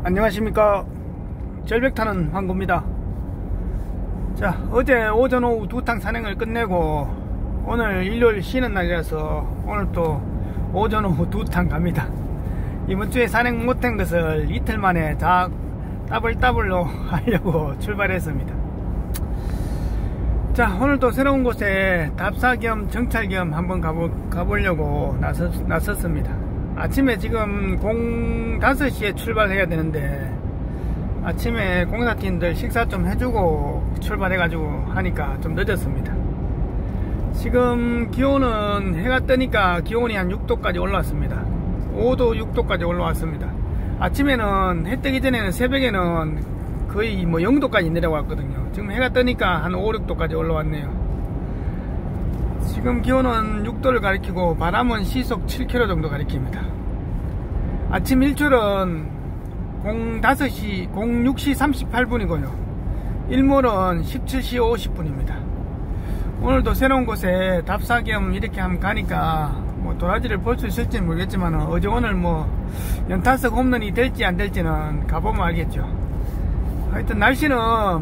안녕하십니까. 절벽 타는 황구입니다. 자, 어제 오전 오후 두탕 산행을 끝내고 오늘 일요일 쉬는 날이라서 오늘 또 오전 오후 두탕 갑니다. 이번 주에 산행 못한 것을 이틀 만에 다 더블로 하려고 출발했습니다. 자, 오늘 또 새로운 곳에 답사 겸 정찰 겸 한번 가보려고 나섰습니다. 아침에 지금 5시에 출발해야 되는데 아침에 공사팀들 식사 좀 해주고 출발해가지고 하니까 좀 늦었습니다. 지금 기온은 해가 뜨니까 기온이 한 6도까지 올라왔습니다. 5도 6도까지 올라왔습니다. 아침에는 해 뜨기 전에는 새벽에는 거의 뭐 0도까지 내려왔거든요. 지금 해가 뜨니까 한 5, 6도까지 올라왔네요. 지금 기온은 6도를 가리키고 바람은 시속 7km 정도 가리킵니다. 아침 일출은 06시 38분이고요 일몰은 17시 50분입니다 오늘도 새로운 곳에 답사 겸 이렇게 한번 가니까 뭐 도라지를 볼 수 있을지는 모르겠지만 어제 오늘 뭐 연타석 홈런이 될지 안 될지는 가보면 알겠죠. 하여튼 날씨는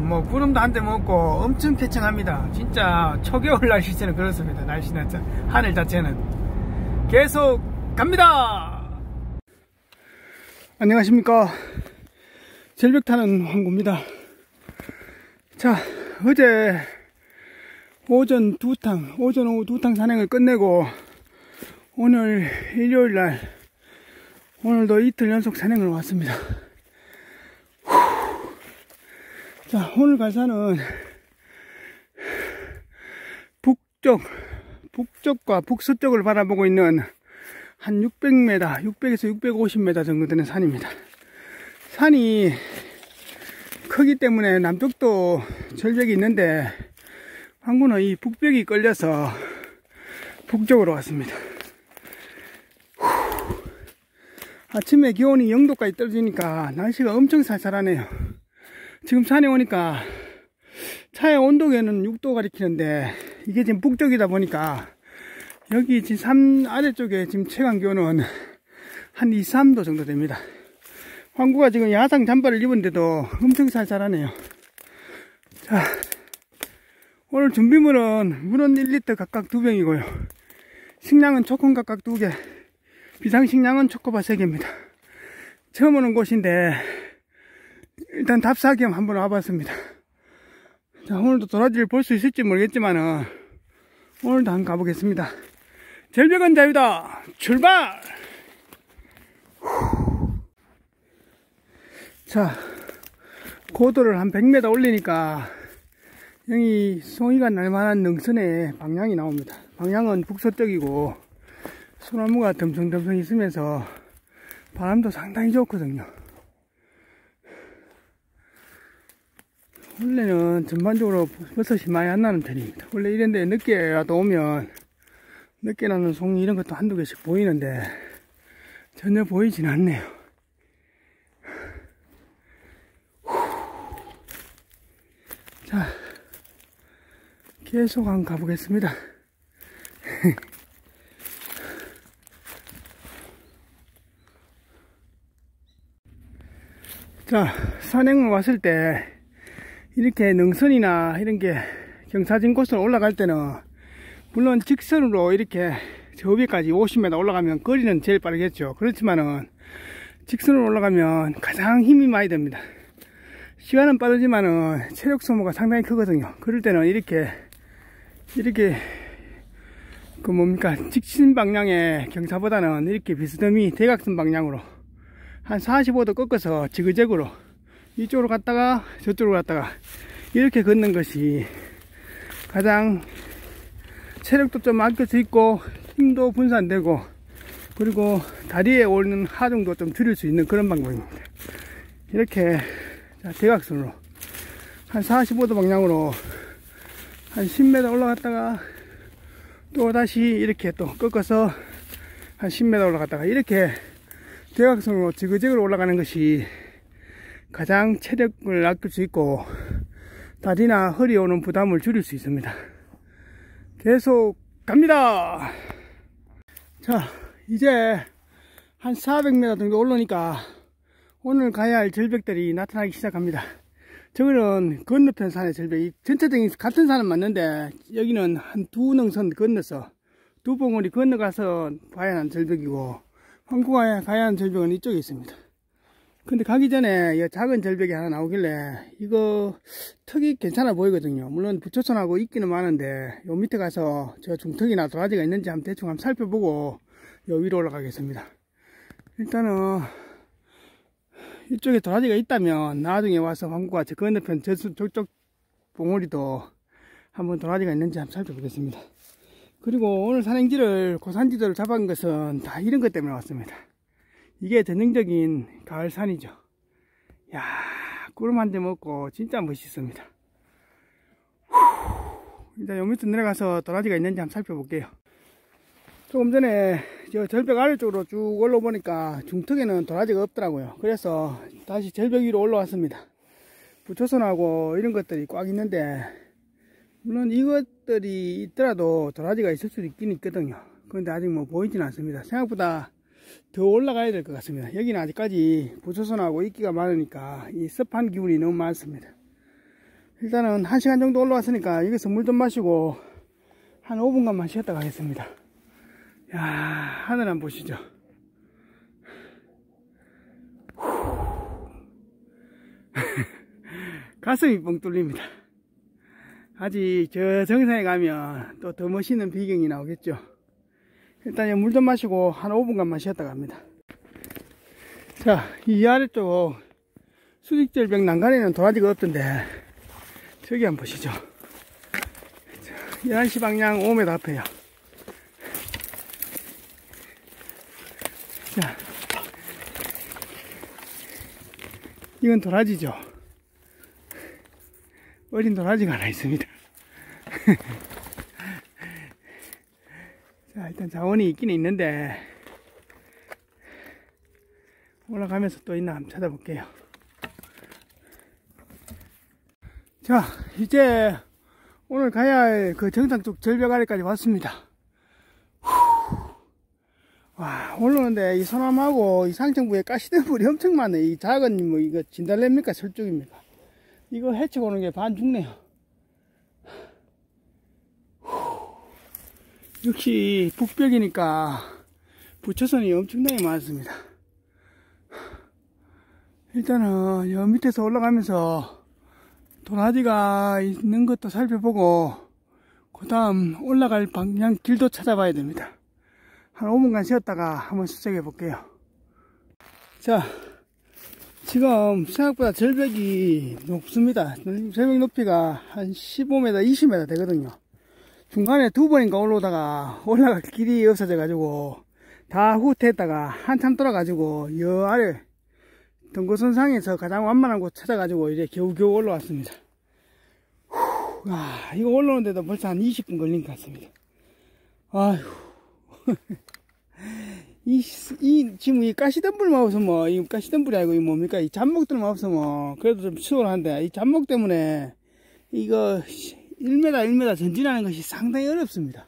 뭐 구름도 한 점 없고 엄청 쾌청합니다. 진짜 초겨울 날씨는 그렇습니다. 날씨는 하늘 자체는. 계속 갑니다. 안녕하십니까. 절벽 타는 황구입니다. 자, 어제 오전 오후 두탕 산행을 끝내고 오늘 일요일날 오늘도 이틀 연속 산행을 왔습니다. 자, 오늘 갈 산은 북쪽과 북서쪽을 바라보고 있는 한 600m, 600에서 650m 정도 되는 산입니다. 산이 크기 때문에 남쪽도 절벽이 있는데 황구는 이 북벽이 걸려서 북쪽으로 왔습니다. 아침에 기온이 0도까지 떨어지니까 날씨가 엄청 쌀쌀하네요. 지금 산에 오니까 차의 온도계는 6도 가리키는데 이게 지금 북쪽이다 보니까 여기 지금 산 아래쪽에 지금 체감 기온은 한 2, 3도 정도 됩니다. 황구가 지금 야상 잠바를 입은데도 엄청 쌀쌀하네요. 자, 오늘 준비물은 물은 1리터 각각 2병이고요 식량은 초콘 각각 2개, 비상식량은 초코바 3개입니다 처음 오는 곳인데 일단 답사 겸 한번 와봤습니다. 자, 오늘도 도라지를 볼 수 있을지 모르겠지만 오늘도 한번 가보겠습니다. 절벽은 자유다. 출발! 자, 고도를 한 100m 올리니까 여기 송이가 날만한 능선에 방향이 나옵니다. 방향은 북서쪽이고 소나무가 덤성덤성 있으면서 바람도 상당히 좋거든요. 원래는 전반적으로 버섯이 많이 안 나는 편입니다. 원래 이런데 늦게라도 오면 늦게 나는 송이 이런 것도 한두 개씩 보이는데 전혀 보이진 않네요. 자, 계속 한번 가보겠습니다. 자, 산행을 왔을 때 이렇게 능선이나 이런 게 경사진 곳을 올라갈 때는 물론 직선으로 이렇게 저 위까지 50m 올라가면 거리는 제일 빠르겠죠. 그렇지만은 직선으로 올라가면 가장 힘이 많이 듭니다. 시간은 빠르지만은 체력 소모가 상당히 크거든요. 그럴 때는 이렇게 그 뭡니까 직진 방향의 경사보다는 이렇게 비스듬히 대각선 방향으로 한 45도 꺾어서 지그재그로 이쪽으로 갔다가 저쪽으로 갔다가 이렇게 걷는 것이 가장 체력도 좀 아낄 수 있고 힘도 분산되고 그리고 다리에 오는 하중도 좀 줄일 수 있는 그런 방법입니다. 이렇게 대각선으로 한 45도 방향으로 한 10m 올라갔다가 또 다시 이렇게 또 꺾어서 한 10m 올라갔다가 이렇게 대각선으로 지그재그로 올라가는 것이 가장 체력을 아낄 수 있고 다리나 허리에 오는 부담을 줄일 수 있습니다. 계속 갑니다. 자, 이제 한 400m 정도 올라오니까 오늘 가야 할 절벽들이 나타나기 시작합니다. 저거는 건너편 산의 절벽이 전체적인 같은 산은 맞는데 여기는 한 두 능선 건너서 두 봉우리 건너가서 가야 하는 절벽이고 황구가 가야 하는 절벽은 이쪽에 있습니다. 근데 가기 전에 이 작은 절벽이 하나 나오길래 이거 턱이 괜찮아 보이거든요. 물론 부초선하고 있기는 많은데 요 밑에 가서 저 중턱이나 도라지가 있는지 한번 대충 한번 살펴보고 요 위로 올라가겠습니다. 일단은 이쪽에 도라지가 있다면 나중에 와서 황구가 저 건너편 저쪽 봉우리도 한번 도라지가 있는지 한번 살펴보겠습니다. 그리고 오늘 산행지를 고산지도를 잡은 것은 다 이런 것 때문에 왔습니다. 이게 전형적인 가을산이죠. 야, 구름 한 점 없고 진짜 멋있습니다. 일단 요 밑으로 내려가서 도라지가 있는지 한번 살펴볼게요. 조금 전에 저 절벽 아래쪽으로 쭉 올라보니까 중턱에는 도라지가 없더라고요. 그래서 다시 절벽 위로 올라왔습니다. 부초선하고 이런 것들이 꽉 있는데 물론 이것들이 있더라도 도라지가 있을 수도 있긴 있거든요. 그런데 아직 뭐 보이진 않습니다. 생각보다 더 올라가야 될 것 같습니다. 여기는 아직까지 부초선하고 이끼가 많으니까 이 습한 기운이 너무 많습니다. 일단은 1시간 정도 올라왔으니까 여기서 물 좀 마시고 한 5분간만 쉬었다 가겠습니다. 야, 하늘 한번 보시죠. 가슴이 뻥 뚫립니다. 아직 저 정상에 가면 또 더 멋있는 비경이 나오겠죠. 일단 물 좀 마시고 한 5분간만 쉬었다 갑니다. 자, 이 아래쪽 수직절벽 난간에는 도라지가 없던데 저기 한번 보시죠. 11시 방향 5m 앞에요. 자, 이건 도라지죠. 어린 도라지가 하나 있습니다. 자, 일단 자원이 있긴 있는데 올라가면서 또 있나 한번 찾아볼게요. 자, 이제 오늘 가야 할 그 정상 쪽 절벽 아래까지 왔습니다. 와, 올라오는데 이 소나무하고 이 상층부에 가시덤불이 엄청 많네. 이 작은 뭐 이거 진달래입니까 설쪽입니까? 이거 헤치고 오는 게 반 죽네요. 역시 북벽이니까 부초선이 엄청나게 많습니다. 일단은 여 밑에서 올라가면서 도라지가 있는 것도 살펴보고 그 다음 올라갈 방향 길도 찾아봐야 됩니다. 한 5분간 쉬었다가 한번 수색해 볼게요. 자, 지금 생각보다 절벽이 높습니다. 절벽 높이가 한 15m, 20m 되거든요. 중간에 두 번인가 올라오다가 올라갈 길이 없어져 가지고 다 후퇴했다가 한참 돌아가지고 여 아래 등고선상에서 가장 완만한 곳 찾아가지고 이제 겨우겨우 올라왔습니다. 와, 이거 올라오는데도 벌써 한 20분 걸린 것 같습니다. 아휴. 지금 이 가시덤불만 없으면, 이 가시덤불이 아니고, 이 뭡니까? 이 잡목들만 없으면, 그래도 좀 수월한데, 이 잡목 때문에, 이거, 1m 전진하는 것이 상당히 어렵습니다.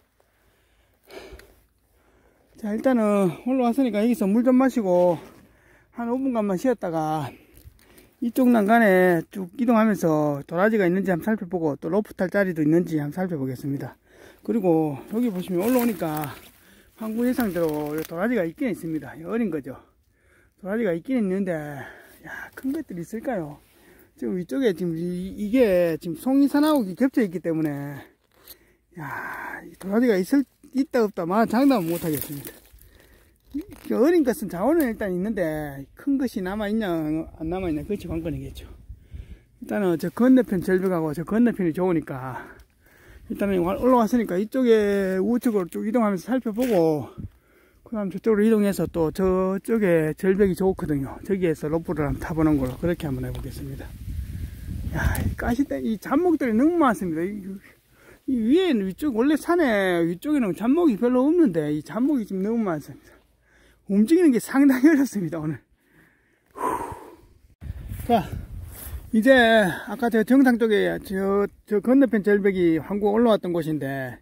자, 일단은, 올라왔으니까 여기서 물 좀 마시고, 한 5분간만 쉬었다가, 이쪽 난간에 쭉 이동하면서 도라지가 있는지 한번 살펴보고, 또 로프 탈 자리도 있는지 한번 살펴보겠습니다. 그리고, 여기 보시면 올라오니까, 황구 예상대로 도라지가 있긴 있습니다. 어린 거죠. 도라지가 있긴 있는데, 야, 큰 것들이 있을까요? 지금 위쪽에 지금 이게 지금 송이산하고 겹쳐 있기 때문에, 야, 도라지가 있다 없다 말 장담은 못 하겠습니다. 어린 것은 자원은 일단 있는데, 큰 것이 남아있냐, 안 남아있냐, 그것이 관건이겠죠. 일단은 저 건너편 절벽하고 저 건너편이 좋으니까, 일단은 올라왔으니까 이쪽에 우측으로 쭉 이동하면서 살펴보고 그 다음 저쪽으로 이동해서 또 저쪽에 절벽이 좋거든요. 저기에서 로프를 한번 타보는 걸로 그렇게 한번 해보겠습니다. 야, 이 잡목들이 너무 많습니다. 이 위에는 위쪽 원래 산에 위쪽에는 잡목이 별로 없는데 이 잡목이 지금 너무 많습니다. 움직이는 게 상당히 어렵습니다 오늘. 자, 이제 아까 저 정상 쪽에 저 건너편 절벽이 황구가 올라왔던 곳인데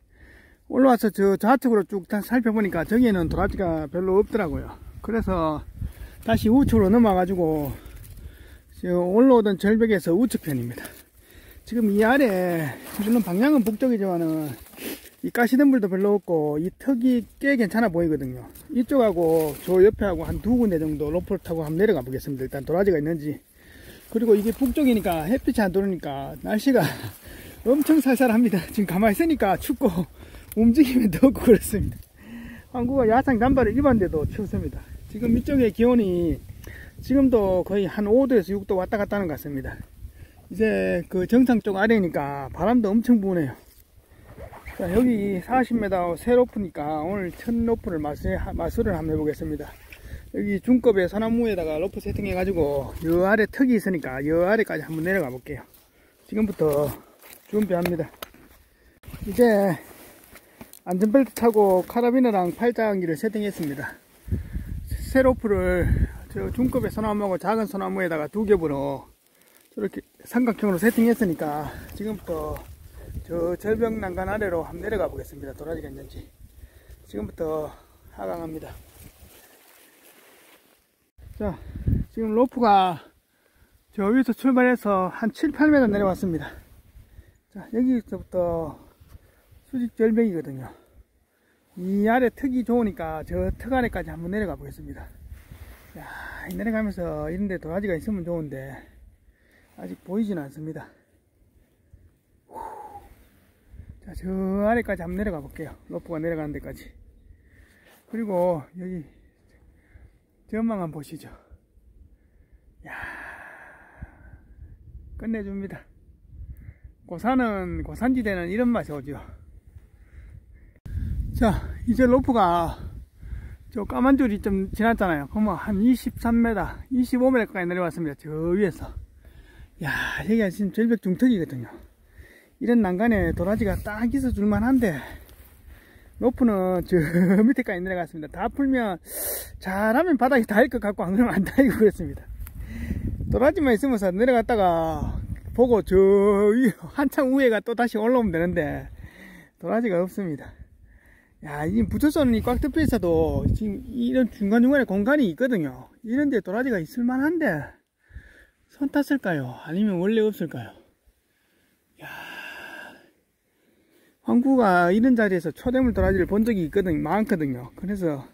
올라와서 저 좌측으로 쭉 살펴보니까 저기에는 도라지가 별로 없더라고요. 그래서 다시 우측으로 넘어가가지고 올라오던 절벽에서 우측편입니다. 지금 이 아래, 물론 방향은 북쪽이지만은 이 가시덤불도 별로 없고 이 턱이 꽤 괜찮아 보이거든요. 이쪽하고 저 옆에하고 한 두 군데 정도 로프를 타고 한번 내려가 보겠습니다. 일단 도라지가 있는지. 그리고 이게 북쪽이니까 햇빛이 안 들어오니까 날씨가 엄청 쌀쌀합니다. 지금 가만히 있으니까 춥고 움직이면 덥고 그렇습니다. 항구가 야상 잠바를 입었는데도 춥습니다. 지금 이쪽에 기온이 지금도 거의 한 5도에서 6도 왔다 갔다 하는 것 같습니다. 이제 그 정상 쪽 아래니까 바람도 엄청 부네요. 자, 여기 40m 새 로프니까 오늘 첫 로프를 마술을 한번 해보겠습니다. 여기 중급의 소나무에다가 로프 세팅해 가지고 여 아래 턱이 있으니까 여 아래까지 한번 내려가 볼게요. 지금부터 준비합니다. 이제 안전벨트 타고 카라비너랑 팔짱기를 세팅했습니다. 새 로프를 저 중급의 소나무하고 작은 소나무에다가 두 겹으로 저렇게 삼각형으로 세팅했으니까 지금부터 저 절벽 난간 아래로 한번 내려가 보겠습니다. 도라지가 있는지. 지금부터 하강합니다. 자, 지금 로프가 저 위에서 출발해서 한 7, 8m 내려왔습니다. 자, 여기서부터 수직 절벽이거든요. 이 아래 턱이 좋으니까 저 턱 아래까지 한번 내려가 보겠습니다. 야, 내려가면서 이런데 도라지가 있으면 좋은데 아직 보이지는 않습니다. 자, 저 아래까지 한번 내려가 볼게요. 로프가 내려가는 데까지. 그리고 여기 전망 한번 보시죠. 야, 끝내줍니다. 고산지대는 이런 맛이 오죠. 자, 이제 로프가 저 까만 줄이 좀 지났잖아요. 그러면 한 23m, 25m 가까이 내려왔습니다. 저 위에서. 야, 여기가 지금 절벽 중턱이거든요. 이런 난간에 도라지가 딱 있어 줄만한데 로프는 저 밑에까지 내려갔습니다. 다 풀면 잘하면 바닥이 닿을 것 같고 안 그러면 안 닿이고 그렇습니다. 도라지만 있으면서 내려갔다가 보고 저 한참 위에가 또 다시 올라오면 되는데 도라지가 없습니다. 야, 이 부처선이 꽉 덮여 있어도 지금 이런 중간중간에 공간이 있거든요. 이런데 도라지가 있을만한데 손 탔을까요? 아니면 원래 없을까요? 야, 황구가 이런 자리에서 초대물 도라지를 본 적이 많거든요. 그래서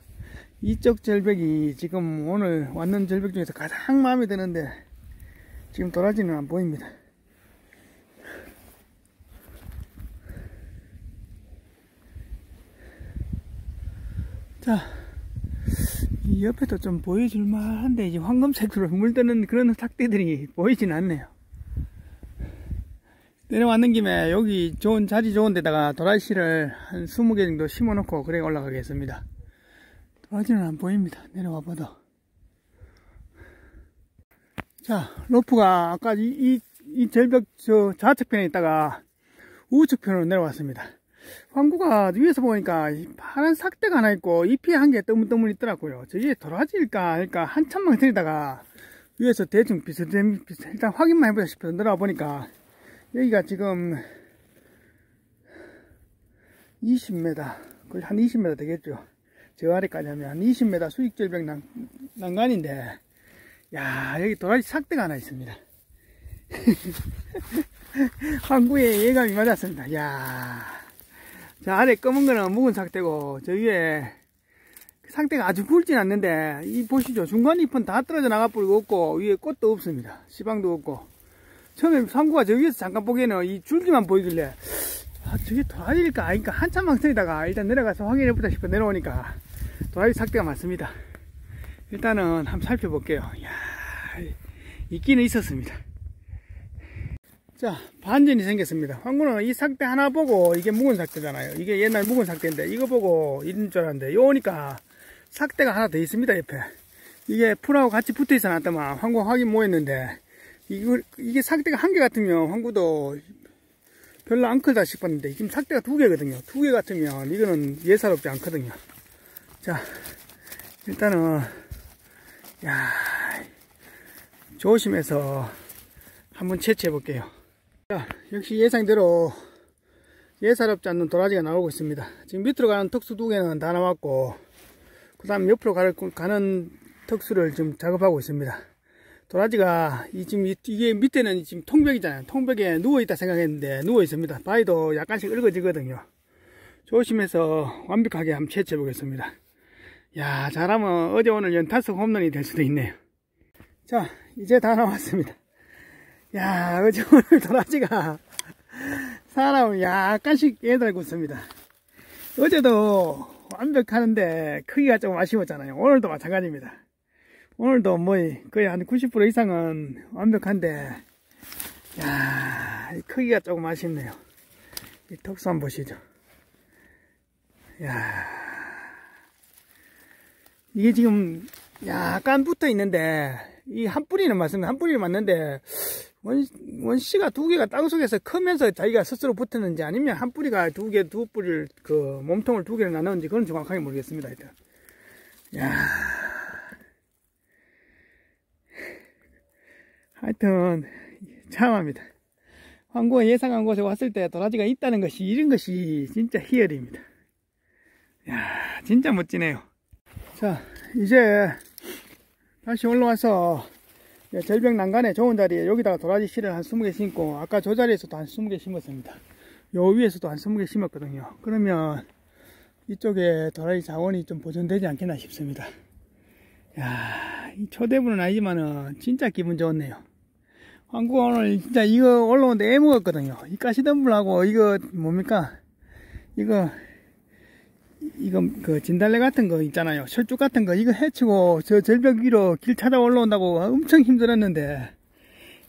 이쪽 절벽이 지금 오늘 왔는 절벽 중에서 가장 마음에 드는데 지금 도라지는 안 보입니다. 자, 이 옆에도 좀 보여줄만 한데 이제 황금색으로 물드는 그런 삭대들이 보이진 않네요. 내려왔는 김에 여기 자리 좋은 데다가 도라지씨를 한 20개 정도 심어 놓고 그래 올라가겠습니다. 도라지는 안 보입니다. 내려와 봐도. 자, 로프가 아까 이 절벽 저 좌측편에 있다가 우측편으로 내려왔습니다. 황구가 위에서 보니까 파란 삭대가 하나 있고 잎이 한 개 뜨문뜨문 있더라고요. 저게 도라지일까 할까 한참만 들이다가 위에서 대충 비슷한 일단 확인만 해보자 싶어서 내려와 보니까 여기가 지금 20m, 거의 한 20m 되겠죠. 저 아래까지 하면 한 20m 수직절벽 난간인데, 야, 여기 도라지 삭대가 하나 있습니다. 항구에 예감이 맞았습니다. 야, 저 아래 검은 거는 묵은 삭대고, 저 위에 삭대가 아주 굵진 않는데, 이 보시죠. 중간 잎은 다 떨어져 나가 버리고 없고, 위에 꽃도 없습니다. 시방도 없고. 처음에 상구가 저 위에서 잠깐 보기에는 이 줄기만 보이길래 아, 저게 도라지일까 아닐까 한참 망설이다가 일단 내려가서 확인해보자 싶어 내려오니까 도라지 삭대가 맞습니다. 일단은 한번 살펴볼게요. 이야, 있기는 있었습니다. 자, 반전이 생겼습니다. 황구는 이 삭대 하나 보고 이게 묵은 삭대잖아요. 이게 옛날 묵은 삭대인데 이거 보고 이런 줄 알았는데 요 오니까 삭대가 하나 더 있습니다. 옆에 이게 풀하고 같이 붙어 있어 놨더만 황구 확인 못 했는데 이게 삭대가 한 개 같으면 황구도 별로 안 크다 싶었는데 지금 삭대가 두 개거든요. 두 개 같으면 이거는 예사롭지 않거든요. 자, 일단은 야, 조심해서 한번 채취해 볼게요. 자, 역시 예상대로 예사롭지 않는 도라지가 나오고 있습니다. 지금 밑으로 가는 턱수 두 개는 다 나왔고 그 다음 옆으로 가는 턱수를 지금 작업하고 있습니다. 도라지가 지금 이게 밑에는 지금 통벽이잖아요. 통벽에 누워있다 생각했는데 누워있습니다. 바위도 약간씩 얽어지거든요. 조심해서 완벽하게 한번 채취해 보겠습니다. 야, 잘하면 어제 오늘 연타석 홈런이 될 수도 있네요. 자, 이제 다 나왔습니다. 야, 어제 오늘 도라지가 사람을 약간씩 깨달고 있습니다. 어제도 완벽하는데 크기가 조금 아쉬웠잖아요. 오늘도 마찬가지입니다. 오늘도 뭐 거의 한 90% 이상은 완벽한데, 야, 이 크기가 조금 아쉽네요. 이 턱수 한번 보시죠. 야, 이게 지금 약간 붙어 있는데, 이 한 뿌리는 맞습니다. 한 뿌리는 맞는데, 원씨가 두 개가 땅속에서 크면서 자기가 스스로 붙었는지 아니면 한 뿌리가 두 뿌리를, 몸통을 두 개를 나눴는지 그건 정확하게 모르겠습니다. 일단. 야, 하여튼 참합니다. 황구가 예상한 곳에 왔을 때 도라지가 있다는 것이 이런 것이 진짜 희열입니다. 야, 진짜 멋지네요. 자, 이제 다시 올라와서 절벽 난간에 좋은 자리에 여기다가 도라지 씨를 한 20개 심고, 아까 저 자리에서도 한 20개 심었습니다. 요 위에서도 한 20개 심었거든요. 그러면 이쪽에 도라지 자원이 좀 보존되지 않겠나 싶습니다. 야, 이 초대부는 아니지만은 진짜 기분 좋네요. 황구가 오늘 진짜 이거 올라오는데 애먹었거든요. 이 가시덤불하고 이거 뭡니까? 이거 그 진달래 같은 거 있잖아요. 철쭉 같은 거 이거 해치고 저 절벽 위로 길 찾아 올라온다고 엄청 힘들었는데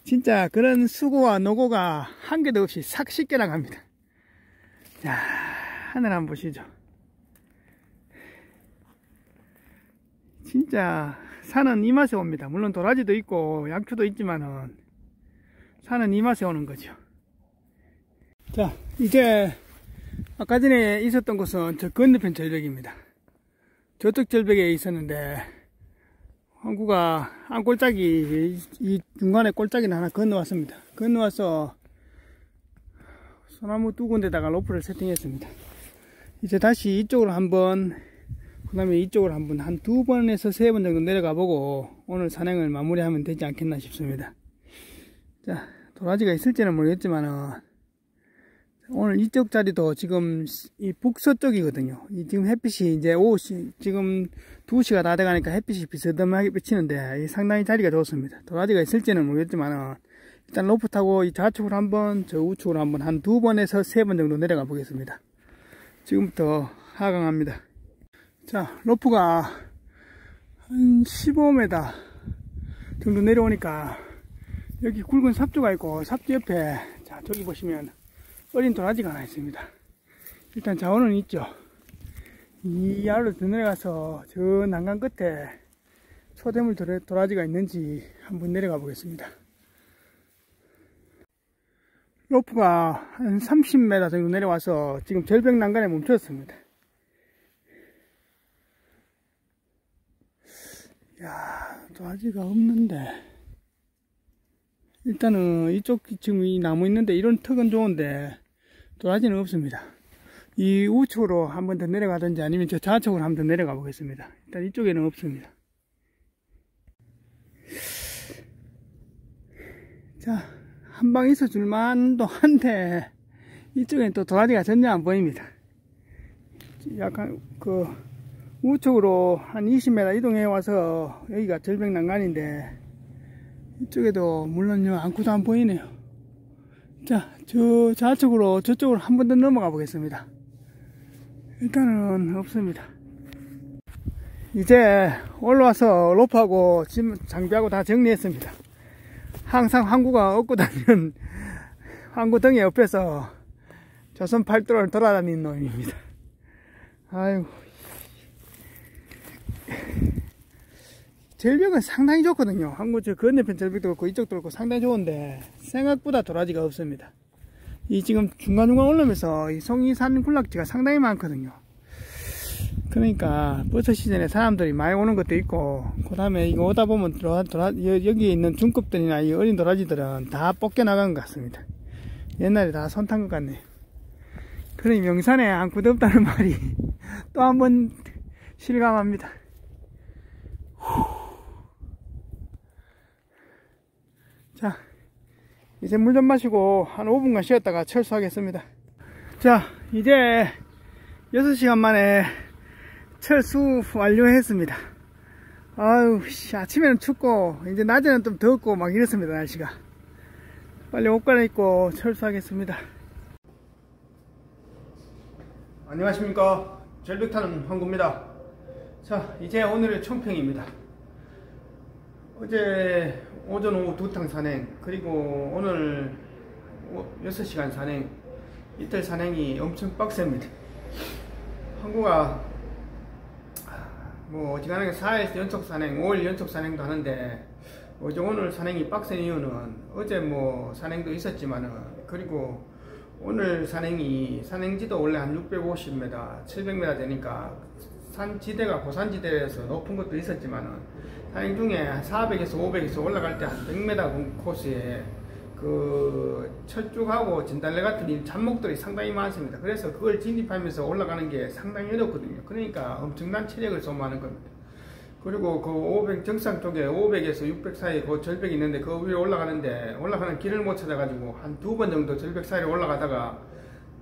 진짜 그런 수고와 노고가 한 개도 없이 싹 씻겨 나갑니다. 자, 하늘 한번 보시죠. 진짜 산은 이 맛에 옵니다. 물론 도라지도 있고 양초도 있지만은 산은 이 맛에 오는 거죠. 자, 이제 아까 전에 있었던 곳은 저 건너편 절벽입니다. 저쪽 절벽에 있었는데 황구가 한 꼴짝이 이 중간에 꼴짝이를 하나 건너왔습니다. 건너와서 소나무 두 군데다가 로프를 세팅했습니다. 이제 다시 이쪽으로 한번, 그 다음에 이쪽으로 한번 한 2번에서 3번 정도 내려가 보고 오늘 산행을 마무리하면 되지 않겠나 싶습니다. 자, 도라지가 있을지는 모르겠지만은 오늘 이쪽 자리도 지금 이 북서쪽이거든요. 지금 햇빛이 이제 지금 2시가 다 돼가니까 햇빛이 비스듬하게 비치는데 상당히 자리가 좋습니다. 도라지가 있을지는 모르겠지만 일단 로프 타고 이 좌측으로 한번, 저 우측으로 한번 한 2번에서 3번 정도 내려가 보겠습니다. 지금부터 하강합니다. 자, 로프가 한 15m 정도 내려오니까 여기 굵은 삽주가 있고 삽주 옆에, 자, 저기 보시면 어린 도라지가 하나 있습니다. 일단 자원은 있죠. 이 아래로 더 내려가서 저 난간 끝에 초대물 도라지가 있는지 한번 내려가 보겠습니다. 로프가 한 30m 정도 내려와서 지금 절벽 난간에 멈췄습니다. 야, 도라지가 없는데. 일단은 이쪽 지금 이 나무 있는데 이런 턱은 좋은데 도라지는 없습니다. 이 우측으로 한 번 더 내려가든지 아니면 저 좌측으로 한 번 더 내려가 보겠습니다. 일단 이쪽에는 없습니다. 자, 한 방 있어 줄만도 한데 이쪽에는 또 도라지가 전혀 안 보입니다. 약간 우측으로 한 20m 이동해 와서 여기가 절벽 난간인데 이쪽에도 물론 안구도 안 보이네요. 자, 저 좌측으로 저쪽으로 한 번 더 넘어가 보겠습니다. 일단은 없습니다. 이제 올라와서 로프하고 짐 장비하고 다 정리했습니다. 항상 항구가 얻고 다니는 항구 등에 옆에서 조선 팔도를 돌아다니는 놈입니다. 아이고, 절벽은 상당히 좋거든요. 항구 저 건너편 절벽도 그렇고 이쪽도 그렇고 상당히 좋은데 생각보다 도라지가 없습니다. 이 지금 중간중간 올라오면서 이 송이산 군락지가 상당히 많거든요. 그러니까 버섯 시즌에 사람들이 많이 오는 것도 있고, 그 다음에 이거 오다 보면 여기에 있는 중급들이나 이 어린 도라지들은 다 뽑겨 나간 것 같습니다. 옛날에 다 손 탄 것 같네요. 그러니 명산에 아무것도 없다는 말이 또 한번 실감합니다. 자, 이제 물 좀 마시고 한 5분간 쉬었다가 철수하겠습니다. 자, 이제 6시간 만에 철수 완료했습니다. 아유, 아침에는 춥고 이제 낮에는 좀 덥고 막 이렇습니다. 날씨가. 빨리 옷 갈아입고 철수하겠습니다. 안녕하십니까, 절벽타는 황구입니다. 자, 이제 오늘의 총평입니다. 어제 오전 오후 2탕 산행, 그리고 오늘 6시간 산행, 이틀 산행이 엄청 빡셉니다. 항구가 뭐 어지간하게 4일 연속 산행, 5일 연속 산행도 하는데, 어제 오늘 산행이 빡센 이유는 어제 뭐 산행도 있었지만은, 그리고 오늘 산행지도 원래 한 650m, 700m 되니까 산지대가 고산지대에서 높은 것도 있었지만은, 산행 중에 400에서 500에서 올라갈 때 한 100m 코스에 그 철쭉하고 진달래 같은 잡목들이 상당히 많습니다. 그래서 그걸 진입하면서 올라가는 게 상당히 어렵거든요. 그러니까 엄청난 체력을 소모하는 겁니다. 그리고 그 500 정상 쪽에 500에서 600 사이에 그 절벽이 있는데, 그 위에 올라가는 길을 못 찾아가지고 한 2번 정도 절벽 사이로 올라가다가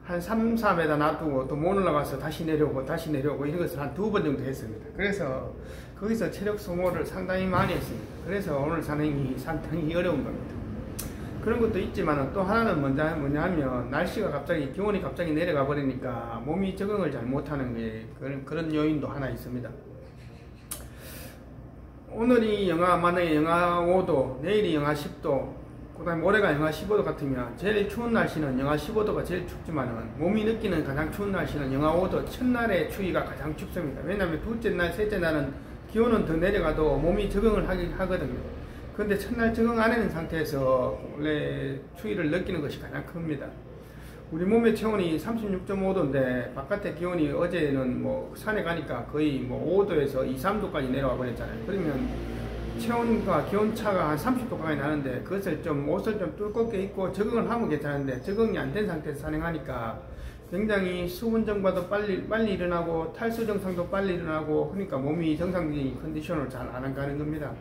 한 3, 4m 놔두고 또 못 올라가서 다시 내려오고 이런 것을 한 2번 정도 했습니다. 그래서 거기서 체력 소모를 상당히 많이 했습니다. 그래서 오늘 산행이 상당히 어려운 겁니다. 그런 것도 있지만 또 하나는 뭐냐 하면, 날씨가 기온이 갑자기 내려가 버리니까 몸이 적응을 잘 못하는 게 그런 요인도 하나 있습니다. 오늘이 만약에 영하 5도, 내일이 영하 10도, 그 다음에 모레가 영하 15도 같으면 제일 추운 날씨는 영하 15도가 제일 춥지만은, 몸이 느끼는 가장 추운 날씨는 영하 5도, 첫날의 추위가 가장 춥습니다. 왜냐하면 둘째 날, 셋째 날은 기온은 더 내려가도 몸이 적응을 하거든요. 근데 첫날 적응 안 하는 상태에서 원래 추위를 느끼는 것이 가장 큽니다. 우리 몸의 체온이 36.5도인데 바깥의 기온이 어제는 뭐 산에 가니까 거의 뭐 5도에서 2, 3도까지 내려와 버렸잖아요. 그러면 체온과 기온차가 한 30도 가까이 나는데, 그것을 옷을 좀 두껍게 입고 적응을 하면 괜찮은데, 적응이 안 된 상태에서 산행하니까 굉장히 수분 증발도 빨리 일어나고 탈수 증상도 빨리 일어나고, 그러니까 몸이 정상적인 컨디션을 잘 안 가는 겁니다.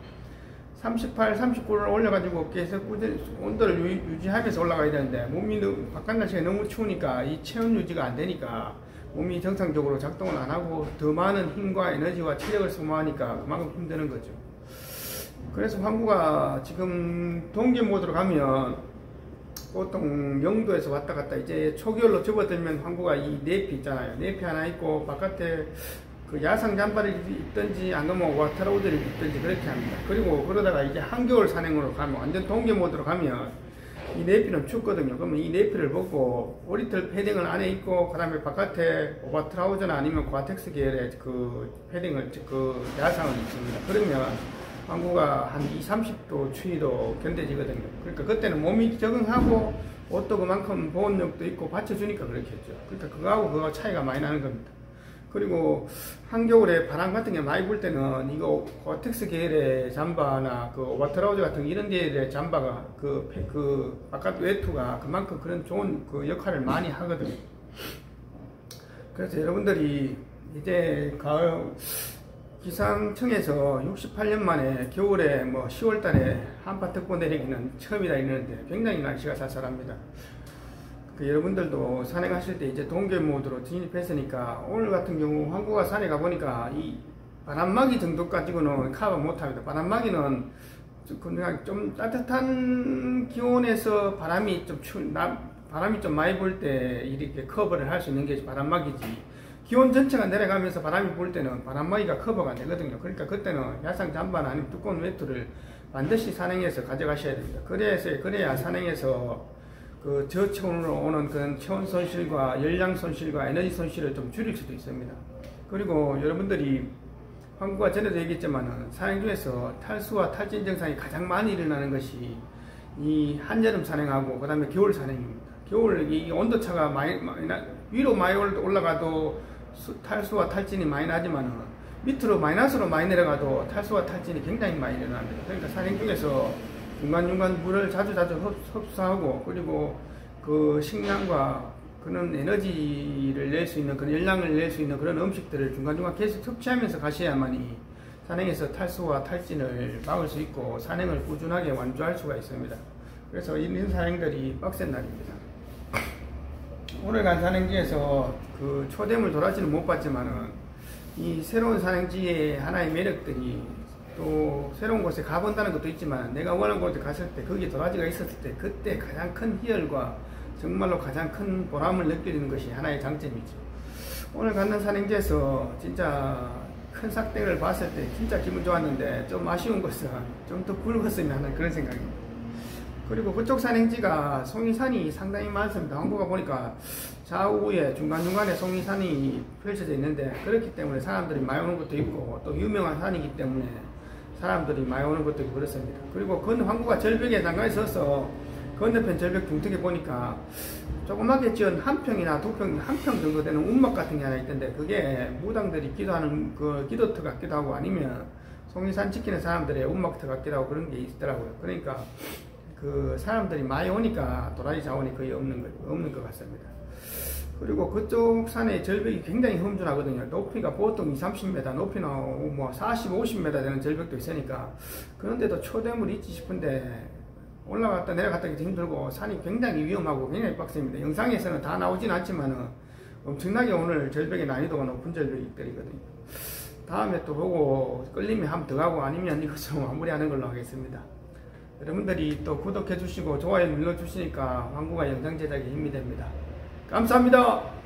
38, 39를 올려가지고 계속 온도를 유지하면서 올라가야 되는데, 몸이 바깥 날씨가 너무 추우니까 이 체온 유지가 안 되니까 몸이 정상적으로 작동을 안 하고 더 많은 힘과 에너지와 체력을 소모하니까 그만큼 힘드는 거죠. 그래서 항구가 지금 동계 모드로 가면 보통 영도에서 왔다 갔다, 이제 초겨울로 접어들면 항구가 이 내피 있잖아요. 내피 하나 있고 바깥에 그 야상 잠바를 입든지 안 그러면 와타라우드를 입든지 그렇게 합니다. 그리고 그러다가 이제 한겨울 산행으로 가면, 완전 동계 모드로 가면 이 내피는 춥거든요. 그러면 이 내피를 벗고 오리털 패딩을 안에 입고, 그 다음에 바깥에 오버트라우저나 아니면 고아텍스 계열의 그 패딩을, 그 야상을 입습니다. 그러면 항구가 한 2, 30도 추위도 견뎌지거든요. 그러니까 그때는 몸이 적응하고 옷도 그만큼 보온력도 있고 받쳐주니까 그렇겠죠. 그러니까 그거하고 차이가 많이 나는 겁니다. 그리고 한겨울에 바람 같은 게 많이 불 때는 이거 고텍스 계열의 잠바나 그 오버트라우저 같은 이런 계열의 잠바가 그 바깥 외투가 그만큼 그런 좋은 그 역할을 많이 하거든요. 그래서 여러분들이 이제 가을 기상청에서 68년 만에 겨울에 뭐 10월 달에 한파특보 내리기는 처음이다 이러는데, 굉장히 날씨가 쌀쌀합니다. 여러분들도 산행하실 때 이제 동계 모드로 진입했으니까, 오늘 같은 경우 항구가 산에 가보니까 이 바람막이 정도 가지고는 커버 못합니다. 바람막이는 그냥 좀 따뜻한 기온에서 바람이 좀 많이 불 때 이렇게 커버를 할 수 있는 게 바람막이지, 기온 전체가 내려가면서 바람이 불 때는 바람막이가 커버가 안 되거든요. 그러니까 그때는 야상 잠바나 아니면 두꺼운 외투를 반드시 산행해서 가져가셔야 됩니다. 그래야 산행에서 그 저체온으로 오는 그런 체온 손실과 열량 손실과 에너지 손실을 좀 줄일 수도 있습니다. 그리고 여러분들이 항구가 전에도 얘기했지만, 산행 중에서 탈수와 탈진 증상이 가장 많이 일어나는 것이 이 한여름 산행하고 그 다음에 겨울 산행입니다. 겨울 이 온도차가 위로 많이 올라가도 탈수와 탈진이 많이 나지만, 밑으로 마이너스로 많이 내려가도 탈수와 탈진이 굉장히 많이 일어납니다. 그러니까 산행 중에서 중간중간 물을 자주 흡수하고, 그리고 그 식량과 그런 에너지를 낼 수 있는, 그런 열량을 낼 수 있는 그런 음식들을 중간중간 계속 섭취하면서 가셔야만이 산행에서 탈수와 탈진을 막을 수 있고 산행을 꾸준하게 완주할 수가 있습니다. 그래서 이런 산행들이 빡센 날입니다. 오늘 간 산행지에서 그 초대물 도라지는 못 봤지만은 이 새로운 산행지의 하나의 매력들이 또 새로운 곳에 가본다는 것도 있지만 내가 원하는 곳에 갔을 때 거기에 도라지가 있었을 때 그때 가장 큰 희열과 정말로 가장 큰 보람을 느끼는 것이 하나의 장점이죠. 오늘 갔는 산행지에서 진짜 큰 삭대를 봤을 때 진짜 기분 좋았는데 좀 아쉬운 것은 좀 더 굵었으면 하는 그런 생각입니다. 그리고 그쪽 산행지가 송이산이 상당히 많습니다. 항구가 보니까 좌우에 중간중간에 송이산이 펼쳐져 있는데 그렇기 때문에 사람들이 많이 오는 것도 있고 또 유명한 산이기 때문에 사람들이 많이 오는 것도 있고 그렇습니다. 그리고 건 항구가 절벽에 잠깐 있어서 건너편 절벽 중턱에 보니까 조그맣게 지은 한 평이나 두 평, 한 평 정도 되는 운막 같은 게 하나 있던데 그게 무당들이 기도하는 그 기도터 같기도 하고 아니면 송이산 지키는 사람들의 운막터 같기도 하고 그런 게 있더라고요. 그러니까 그 사람들이 많이 오니까 도라지 자원이 거의 없는 것 같습니다. 그리고 그쪽 산의 절벽이 굉장히 험준하거든요. 높이가 보통 20, 30m, 높이는 뭐 40, 50m 되는 절벽도 있으니까 그런데도 초대물이 있지 싶은데 올라갔다 내려갔다 하기 힘들고 산이 굉장히 위험하고 굉장히 빡셉니다. 영상에서는 다 나오진 않지만은 엄청나게 오늘 절벽의 난이도가 높은 절벽이거든요. 다음에 또 보고 끌리면 한번 더 가고 아니면 이것 좀 마무리하는 걸로 하겠습니다. 여러분들이 또 구독해 주시고 좋아요 눌러 주시니까 황구가 영상 제작에 힘이 됩니다. 감사합니다.